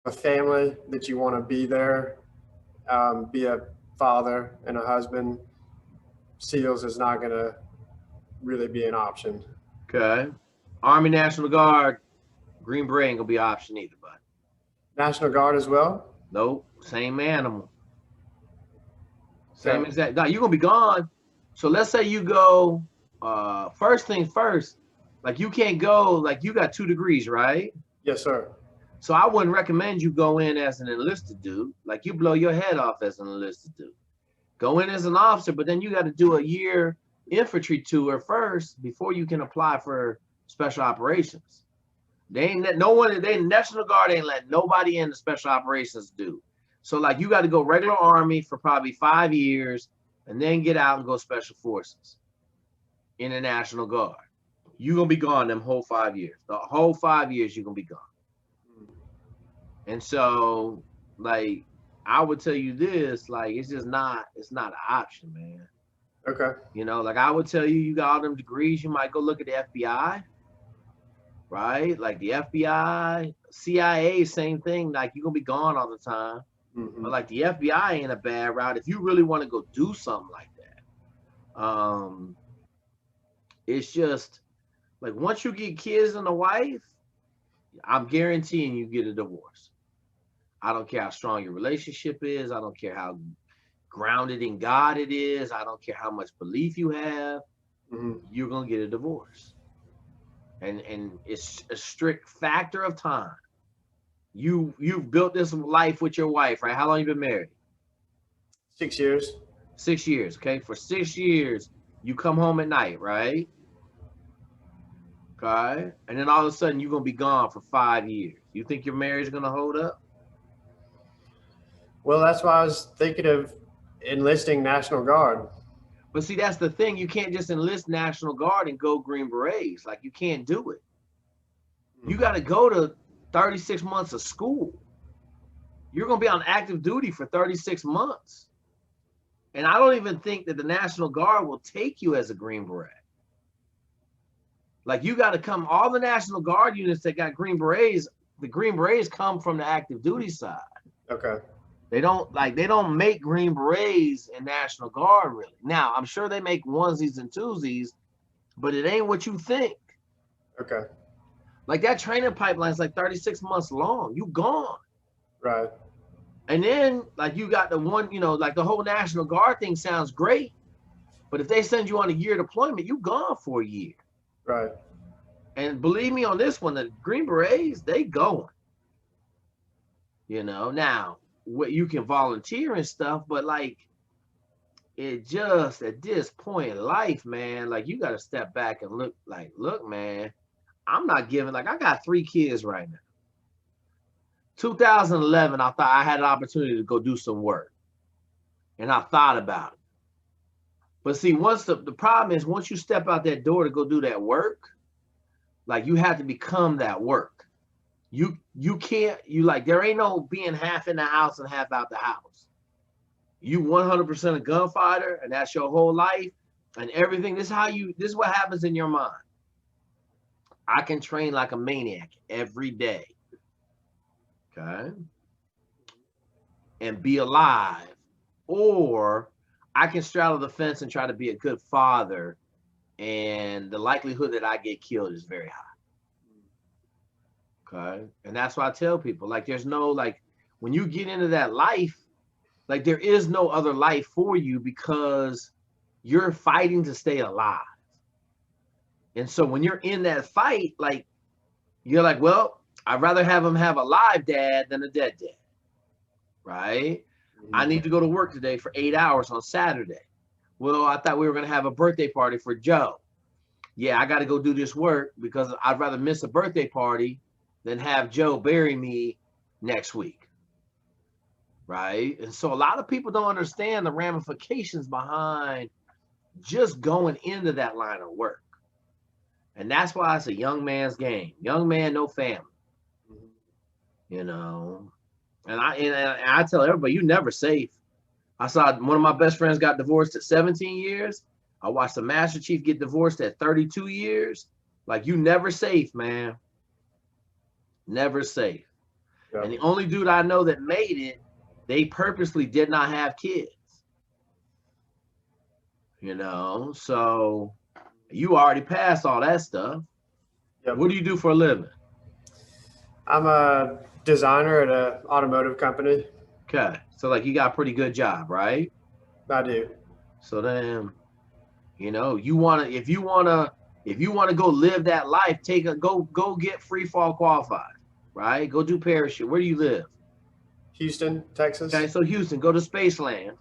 a family that you want to be there, be a father and a husband, SEALs is not going to really be an option. Okay. Army National Guard, Green Beret ain't gonna be an option either, but National Guard as well. nope, same animal. Same Okay. exact. Now you're gonna be gone. So let's say you go. First things first. Like you can't go. Like you got 2 degrees, right? Yes, sir. So I wouldn't recommend you go in as an enlisted dude. Like you blow your head off as an enlisted dude. Go in as an officer, but then you got to do a year infantry tour first before you can apply for special operations. They ain't let no one. They National Guard ain't let nobody in the special operations do. So like you got to go regular Army for probably 5 years, and then get out and go special forces in the National Guard. You're gonna be gone them whole 5 years. The whole 5 years you're gonna be gone. And so, like, I would tell you this, like, it's not an option, man. Okay. You know, like I would tell you, you got all them degrees, you might go look at the FBI, right? Like the FBI, CIA, same thing. Like you're gonna be gone all the time. Mm-hmm. But like the FBI ain't a bad route if you really want to go do something like that. It's just like once you get kids and a wife, I'm guaranteeing you get a divorce. I don't care how strong your relationship is. I don't care how grounded in God it is. I don't care how much belief you have. Mm-hmm. You're gonna get a divorce, and it's a strict factor of time. You've built this life with your wife, right? How long you been married? 6 years. 6 years. Okay, for 6 years, you come home at night, right? Okay, and then all of a sudden you're gonna be gone for 5 years. You think your marriage is gonna hold up? Well, that's why I was thinking of enlisting National Guard. But see, that's the thing. You can't just enlist National Guard and go Green Berets. Like you can't do it. You got to go to 36 months of school. You're going to be on active duty for 36 months. And I don't even think that the National Guard will take you as a Green Beret. Like you got to come, all the National Guard units that got Green Berets, the Green Berets come from the active duty side. Okay. They don't make Green Berets in National Guard really. Now, I'm sure they make onesies and twosies, but it ain't what you think. Okay. Like that training pipeline is like 36 months long. You gone. Right. And then like you got the one, like the whole National Guard thing sounds great, but if they send you on a year deployment, you gone for a year. Right. And believe me on this one, the Green Berets, they going. Now what you can volunteer and stuff, but like it just at this point in life, man, like you got to step back and look, man, I'm not giving, like I got 3 kids right now. 2011, I thought I had an opportunity to go do some work, and I thought about it. But see, once the problem is once you step out that door to go do that work, like you have to become that work. You can't, there ain't no being half in the house and half out the house. You 100% a gunfighter, and that's your whole life and everything. This is what happens in your mind. I can train like a maniac every day. Okay. And be alive. Or I can straddle the fence and try to be a good father, and the likelihood that I get killed is very high. Okay. And that's why I tell people, like, there's no, like, when you get into that life, like, there is no other life for you because you're fighting to stay alive. And so when you're in that fight, like, you're like, well, I'd rather have him have a live dad than a dead dad. Right? Mm-hmm. I need to go to work today for 8 hours on Saturday. Well, I thought we were going to have a birthday party for Joe. Yeah, I got to go do this work because I'd rather miss a birthday party than have Joe bury me next week. Right? And so a lot of people don't understand the ramifications behind just going into that line of work. And that's why it's a young man's game. Young man, no family. And I tell everybody, you're never safe. I saw one of my best friends got divorced at 17 years. I watched the Master Chief get divorced at 32 years. Like, you never safe, man. Never safe. Yep. And the only dude I know that made it, they purposely did not have kids. You know, so you already passed all that stuff. Yep. What do you do for a living? I'm a designer at an automotive company. Okay, so like you got a pretty good job, right? I do. So then, you know, if you wanna go live that life, go get free fall qualified, right? Go do parachute. Where do you live? Houston, Texas. Okay, so Houston, go to Spaceland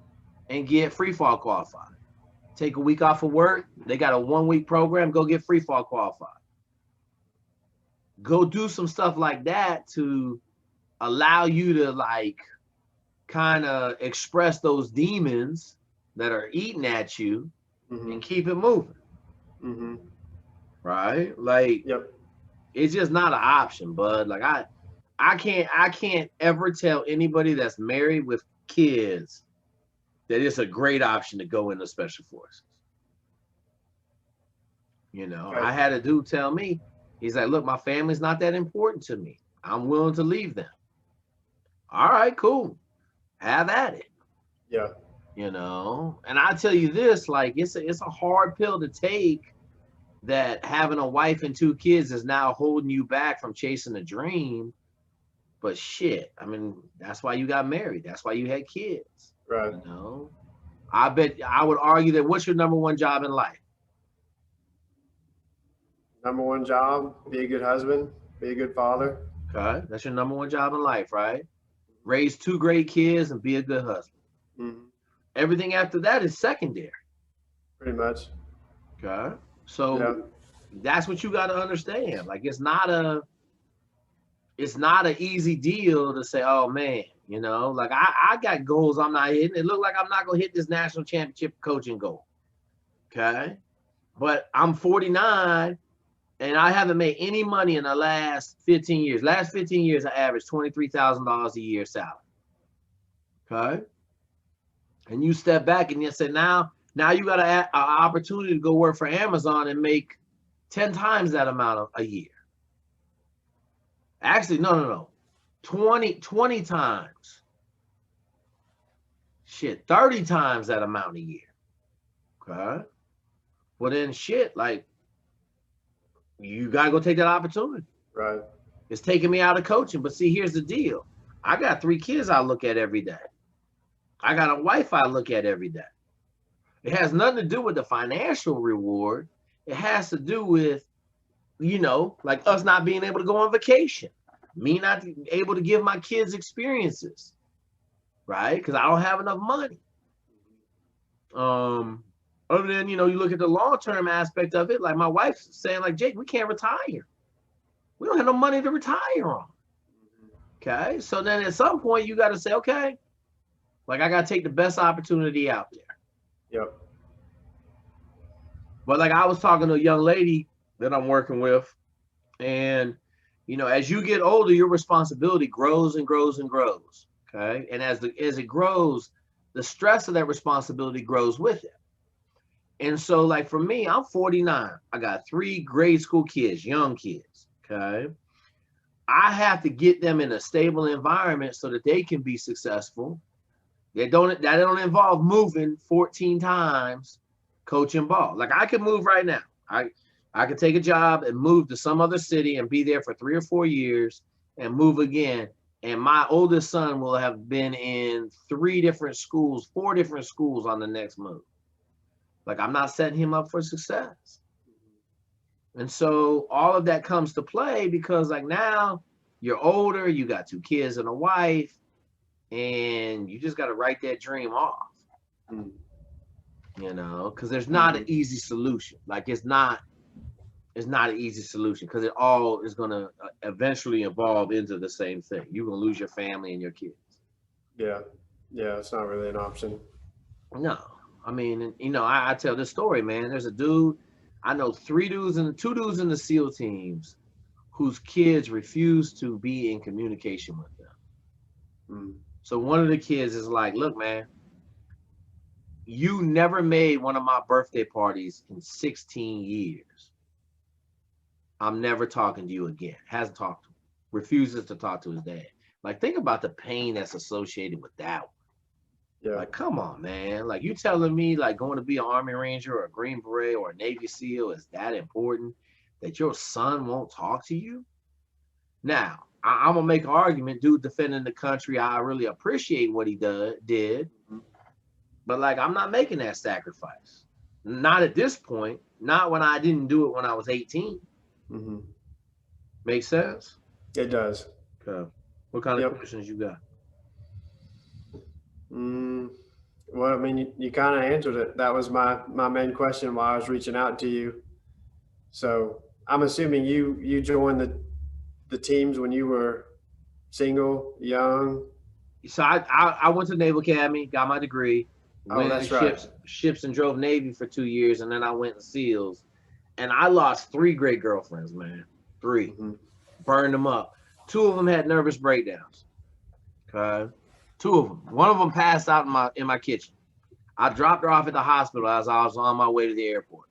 and get free fall qualified. Take a week off of work. They got a 1-week program. Go get free fall qualified. Go do some stuff like that to allow you to like kind of express those demons that are eating at you and keep it moving. Right? Like, Yep. it's just not an option, bud. Like I can't ever tell anybody that's married with kids that it's a great option to go into special forces. You know, Right. I had a dude tell me, he's like, look, my family's not that important to me. I'm willing to leave them. All right, cool. Have at it. Yeah. You know, and I tell you this, like it's a hard pill to take, that having a wife and 2 kids is now holding you back from chasing a dream. But shit, I mean, that's why you got married. That's why you had kids. Right. You know, I would argue that what's your number one job in life? Number one job, be a good husband, be a good father. Okay, that's your number one job in life, right? Raise 2 great kids and be a good husband. Everything after that is secondary. Pretty much. Okay, so that's what you got to understand. Like it's not an easy deal to say, oh man, you know, like I got goals I'm not hitting. It looked like I'm not gonna hit this national championship coaching goal. Okay, but I'm 49 and I haven't made any money in the last 15 years. Last 15 years, I averaged $23,000 a year salary. Okay. And you step back and you say, now you got an opportunity to go work for Amazon and make 10 times that amount a year. Actually, no. 20 times. Shit, 30 times that amount a year. Okay. Well then shit, like you gotta go take that opportunity. Right. It's taking me out of coaching. But see, here's the deal. I got 3 kids I look at every day. I got a wife I look at every day. It has nothing to do with the financial reward. It has to do with, you know, like us not being able to go on vacation. Me not able to give my kids experiences. Right? Because I don't have enough money. Other than, you know, you look at the long-term aspect of it, like my wife's saying, like, Jake, we can't retire. We don't have no money to retire on. Okay. So then at some point you got to say, okay, like I got to take the best opportunity out there. Yep. But like I was talking to a young lady that I'm working with, and, you know, as you get older, your responsibility grows and grows and grows. Okay. And as it grows, the stress of that responsibility grows with it. And so like for me, I'm 49. I got 3 grade school kids, young kids. Okay. I have to get them in a stable environment so that they can be successful. That don't involve moving 14 times coaching ball. Like I could move right now. I could take a job and move to some other city and be there for 3 or 4 years and move again. And my oldest son will have been in 3 different schools, 4 different schools on the next move. Like I'm not setting him up for success. And so all of that comes to play because like now you're older, you got 2 kids and a wife, and you just got to write that dream off. You know, because there's not an easy solution. Like it's not an easy solution because it all is going to eventually evolve into the same thing. You're going to lose your family and your kids. Yeah. Yeah. It's not really an option. No. I mean, you know, I tell this story, man. There's a dude, I know 2 dudes in the SEAL teams whose kids refuse to be in communication with them. So one of the kids is like, look, man, you never made one of my birthday parties in 16 years. I'm never talking to you again. Hasn't talked to him. Refuses to talk to his dad. Like, think about the pain that's associated with that one. Yeah. Like, come on, man. Like, you telling me like going to be an Army Ranger or a Green Beret or a Navy SEAL is that important that your son won't talk to you? Now, I'm gonna make an argument, dude defending the country. I really appreciate what he did, but like, I'm not making that sacrifice. Not at this point. Not when I didn't do it when I was 18. Mm-hmm. Make sense? It does. Okay. What kind of questions you got? Well, I mean, you kind of answered it. That was my main question while I was reaching out to you. So I'm assuming you joined the teams when you were single, young. So I went to Naval Academy, got my degree, went that's in ships and drove Navy for 2 years, and then I went in SEALs. And I lost 3 great girlfriends, man. 3. Mm-hmm. Burned them up. 2 of them had nervous breakdowns. Okay. 2 of them. One of them passed out in my kitchen. I dropped her off at the hospital as I was on my way to the airport.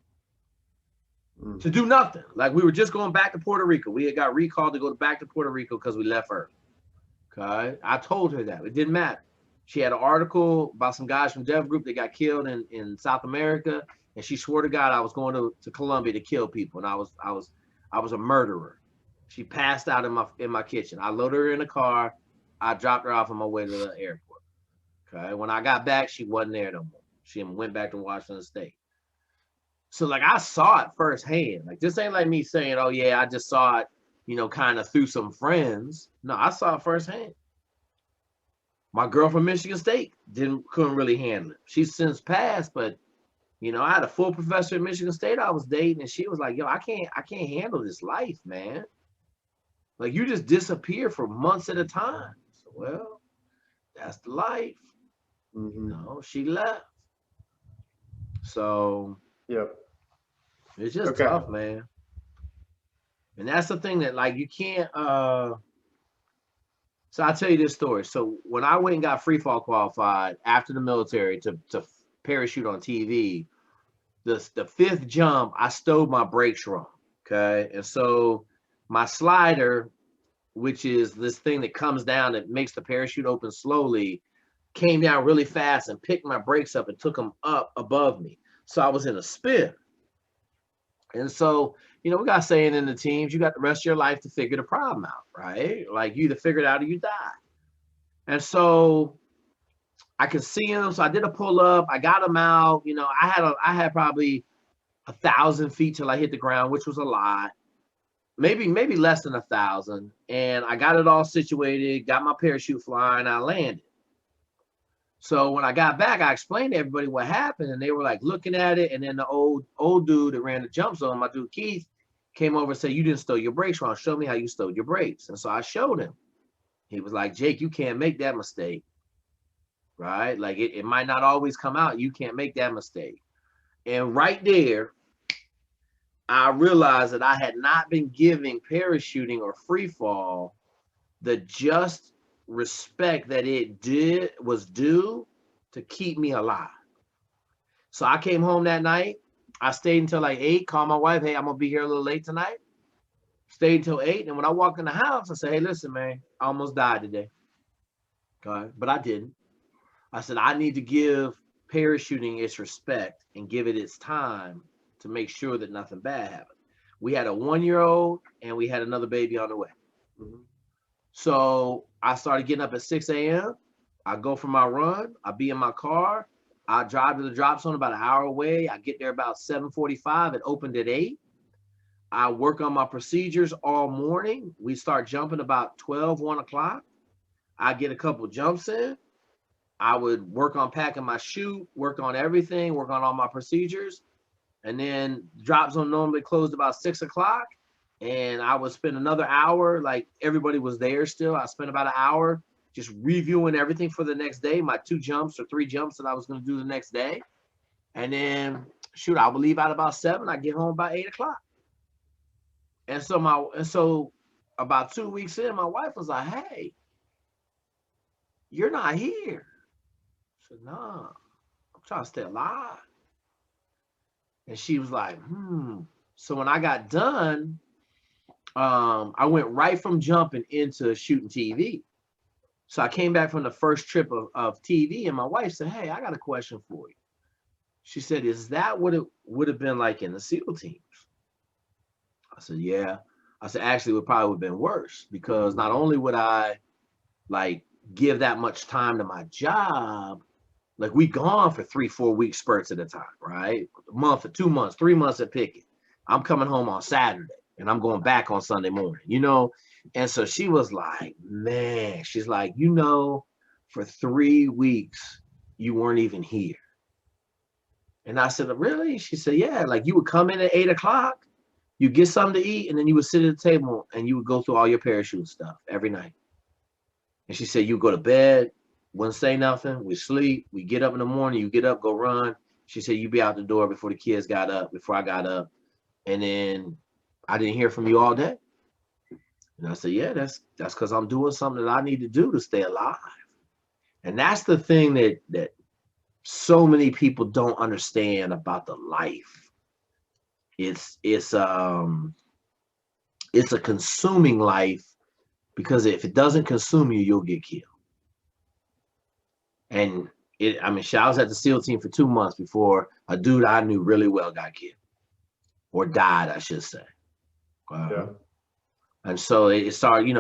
To do nothing. Like, we were just going back to Puerto Rico. We had got recalled to go back to Puerto Rico because we left early. Okay. I told her that. It didn't matter. She had an article about some guys from Dev Group that got killed in South America, and she swore to God I was going to Colombia to kill people, and I was a murderer. She passed out in my kitchen. I loaded her in a car. I dropped her off on my way to the airport. Okay. When I got back, she wasn't there no more. She went back to Washington State. So like, I saw it firsthand. Like, this ain't like me saying, oh yeah, I just saw it, kind of through some friends. No, I saw it firsthand. My girl from Michigan State couldn't really handle it. She's since passed, but I had a full professor at Michigan State I was dating, and she was like, yo, I can't handle this life, man. Like, you just disappear for months at a time. So, well, that's the life. Mm-hmm. She left. So yep. It's just tough, man. And that's the thing that, like, you can't so I'll tell you this story. So when I went and got free fall qualified after the military to parachute on TV, the 5th jump, I stowed my brakes wrong. Okay. And so my slider, which is this thing that comes down that makes the parachute open slowly, came down really fast and picked my brakes up and took them up above me. So I was in a spin. And so, we got saying in the teams, you got the rest of your life to figure the problem out, right? Like, you either figure it out or you die. And so I could see him. So I did a pull up. I got him out. I had probably 1,000 feet till I hit the ground, which was a lot. Maybe less than 1,000. And I got it all situated, got my parachute flying, I landed. So when I got back, I explained to everybody what happened, and they were like looking at it. And then the old dude that ran the jump zone, my dude Keith, came over and said, you didn't stow your brakes wrong. Show me how you stowed your brakes. And so I showed him. He was like, Jake, you can't make that mistake, right? Like, it might not always come out. You can't make that mistake. And right there, I realized that I had not been giving parachuting or free fall the just respect that it was due to keep me alive. So I came home that night. I stayed until like 8, called my wife, hey, I'm gonna be here a little late tonight. Stayed until 8, and when I walked in the house, I said, hey, listen, man, I almost died today. Okay, but I didn't. I said, I need to give parachuting its respect and give it its time to make sure that nothing bad happened. We had a 1-year-old and we had another baby on the way. Mm-hmm. So I started getting up at 6 a.m. I go for my run. I be in my car. I drive to the drop zone about an hour away. I get there about 7:45. It opened at 8. I work on my procedures all morning. We start jumping about 1 o'clock. I get a couple jumps in. I would work on packing my chute, work on everything, work on all my procedures. And then drop zone normally closed about 6 o'clock. And I would spend another hour, like everybody was there still. I spent about an hour just reviewing everything for the next day, my 2 jumps or 3 jumps that I was going to do the next day. And then, shoot, I would leave out about 7. I get home about 8 o'clock. And so about 2 weeks in, my wife was like, hey, you're not here. I said, nah, I'm trying to stay alive. And she was like, So when I got done, I went right from jumping into shooting TV. So I came back from the first trip of TV, and my wife said, "Hey, I got a question for you." She said, "Is that what it would have been like in the SEAL teams?" I said, "Yeah." I said, "Actually, it would probably have been worse, because not only would I like give that much time to my job, like we gone for 3-4 week spurts at a time, right? A month or 2 months, 3 months at Pickett. I'm coming home on Saturday and I'm going back on Sunday morning, you know?" And so she was like, "Man," she's like, "For 3 weeks, you weren't even here." And I said, "Really?" She said, "Yeah, like you would come in at 8 o'clock, you get something to eat, and then you would sit at the table and you would go through all your parachute stuff every night." And she said, "You go to bed, wouldn't say nothing, we sleep, we get up in the morning, you get up, go run." She said, "You'd be out the door before the kids got up, before I got up. And then I didn't hear from you all day." And I said, "Yeah, that's because I'm doing something that I need to do to stay alive." And that's the thing that so many people don't understand about the life. It's a consuming life, because if it doesn't consume you, you'll get killed. And I mean, I was at the SEAL team for 2 months before a dude I knew really well got killed, or died, I should say. Yeah. And so it started,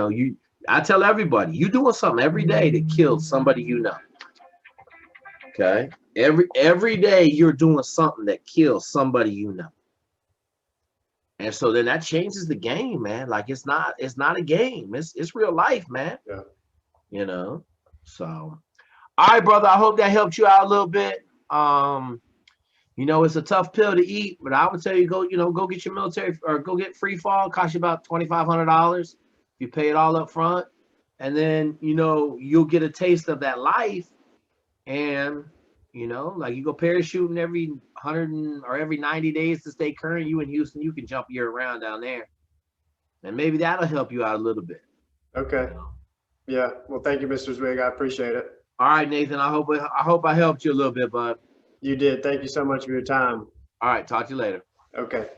I tell everybody, you doing something every day that kills somebody you know. Okay? Every day you're doing something that kills somebody you know. And so then that changes the game, man. Like it's not a game. It's real life, man. Yeah. So all right, brother. I hope that helped you out a little bit. It's a tough pill to eat, but I would tell you go get your military, or go get free fall. It costs you about $2,500. You pay it all up front, and then you'll get a taste of that life. And like you go parachuting every 100 or every 90 days to stay current. You in Houston, you can jump year round down there, and maybe that'll help you out a little bit. Okay. Yeah. Well, thank you, Mr. Zweig. I appreciate it. All right, Nathan. I hope I helped you a little bit, bud. You did. Thank you so much for your time. All right. Talk to you later. Okay.